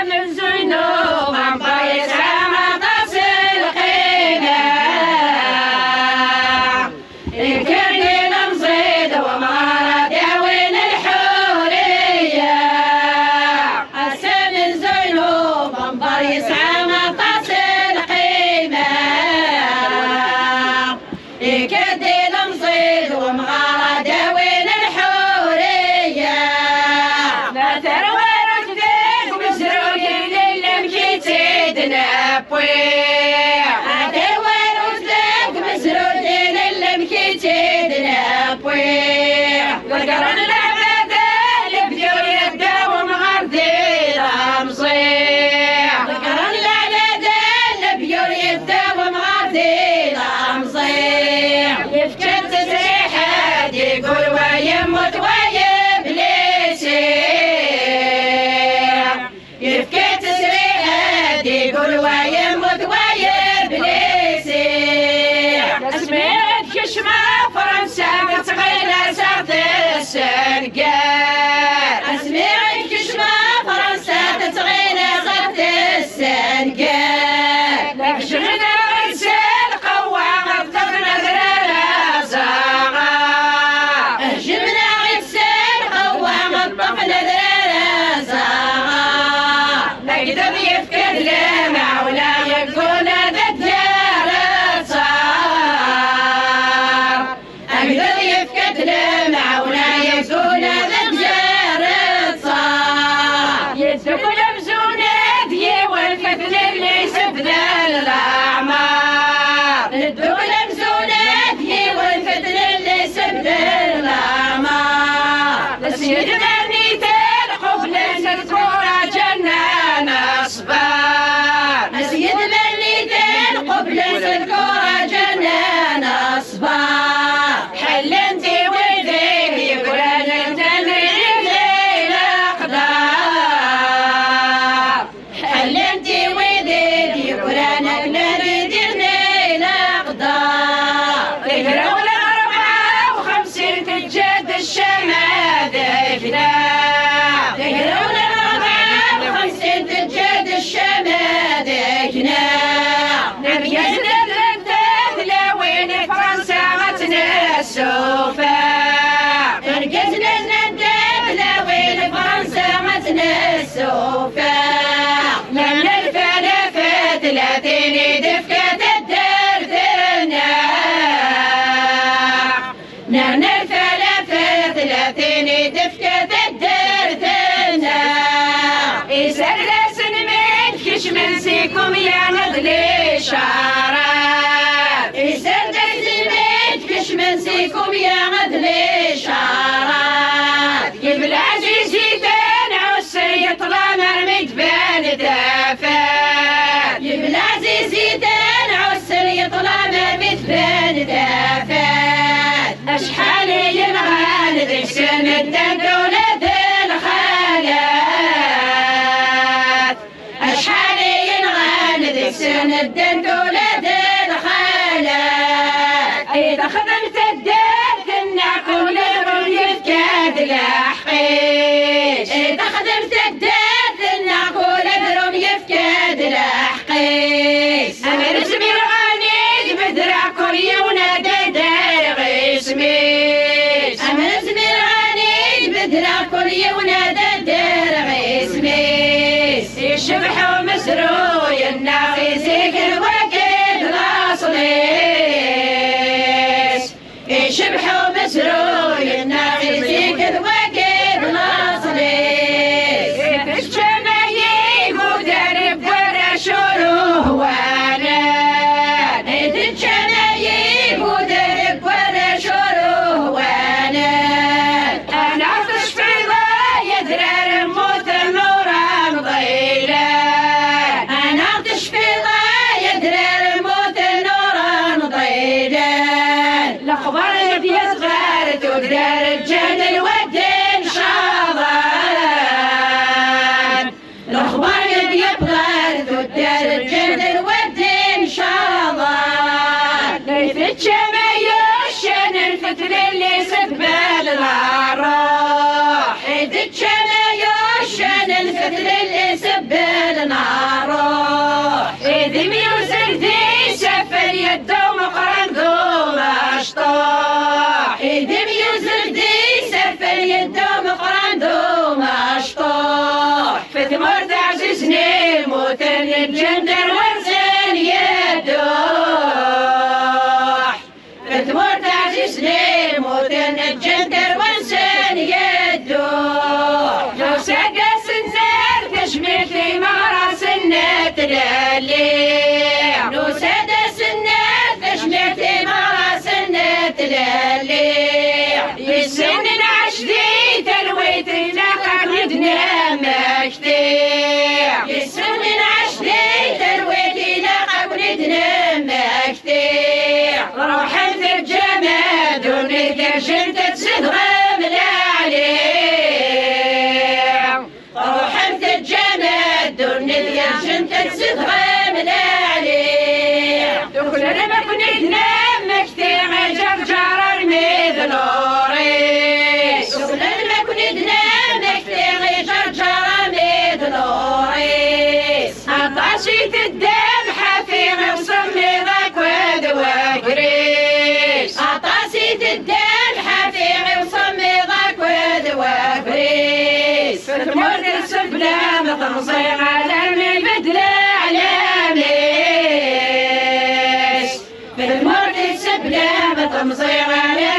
من زينوب عمبايس عمطاس القيمة الكردين مزيد ومغارة داوين الحورية من زينوب عمبايس عمطاس القيمة الكردين مزيد ومغارة داوين الحورية لا تروى رجلك مسروقين اللي مكيتيد نابويع لا تروى رجلك مسروقين اللي مكيتيد نابويع والقرن العبادة اللي بديو يداوم غردين مصيع والقرن العبادة اللي بديو يداوم غردين مصيع يفكر تسريحات يقول ويموت يبكي تسريحات يقول ويموت ويبليسي سمعت كشمة فرنسا تغينا ساعة السنقار سمعت كشمة فرنسا تغينا ساعة السنقار لك شغلنا غرسان قوام الطفنا ذرانا زاغا جبنا غرسان قوام الطفنا ذرانا زاغا يقدر يفكر لمع ولا يكون دجال صار يقدر يفكر لمع ولا يكون دجال صار يدخل مزونات والفتن اللي سبنا الاعمار يدخل مزونات والفتن اللي سبنا الاعمار السيد مرنيت القبل الكورة جنان أصبار مسجد مرنيتين قبل الكورة جنان أصبار حل انتي وذيك يقول انا التنريد الأقدار حل انتي وذيك يقول انا التنريد الأقدار تقرأوا ل54 تجد الشمادة فناء تقرأوا ل54 تجد الشمادة فناء نبقى زدت لوين فرنسا غتنسوا فيها نرقزنا زدت لوين فرنسا غتنسوا فيها لما الفلافات 30 دفكة الدار ثنا نحن الفلافات 30 دفكة الدار ثنا يسرس من كشمن سيكم يا نضلي شارات يسرس من كشمن سيكم يا نضلي شارات قبل عزيزيتين عسر يطلع مرمي جبال دافات قبل عزيزيتين عسر يطلع مرمي جبال دافات اشحال ينغال ذيك سنة دولة الخالات اشحال ينغال ذيك سنة دولة الخالات اذا خدمت الدار تنعقل لهم يفكاد لحقيش اذا خدمت الدار تنعقل لهم يفكاد لحقيش انا رسمي الغاني بدرع كوريا ونادى دار غيسميش انا رسمي الغاني بدرع كوريا ونادى دار غيسميش يشبحوا مسروي الناغي زيك الوقت الاصليش يشبحوا مسروي الناغي زيك الوقت الاصليش الشمايق ودرب ورا شروه وانان الشمايق ودرب ورا شروه وانان انا عطش في ضايا درار موت النوران ضيلان انا عطش في ضايا درار موت النوران ضيلان الاخبار اللي صغارت ودرار الجن الودين شاضان الاخبار اللي صغارت ودرار الجن الودين شاضان ليث الشمايش الفتن اللي سبال العراح الفتن اللي سبال فتمر تعززني موتن الجندر ورزن يدوح فتمر تعززني موتن الجندر ورزن يدوح لو سقى سنزر تشميتي مغرى سنة لليع لو سقى سنة تشميتي مغرى سنة لليع يسن العشدي تلويتي لقب ندنام مكتيع يسن العشدي تلويتي لقب ندنام مكتيع روحا في الجماد ونقش انت تسدغم العليع روحا في الجماد ونقش انت تسدغم العليع دخل انا ما كنت نام مكتيع جرجر المذلوريس دخل انا ما كنت نام مكتيع جرجر المذلوريس عطاشيت الدم حفيظ وصمي ذاك وذواكريس عطاشيت الدم حفيظ وصمي ذاك وذواكريس فتمر السفلى مطمصي على من بدل علاميس فتمر السفلى مطمصي على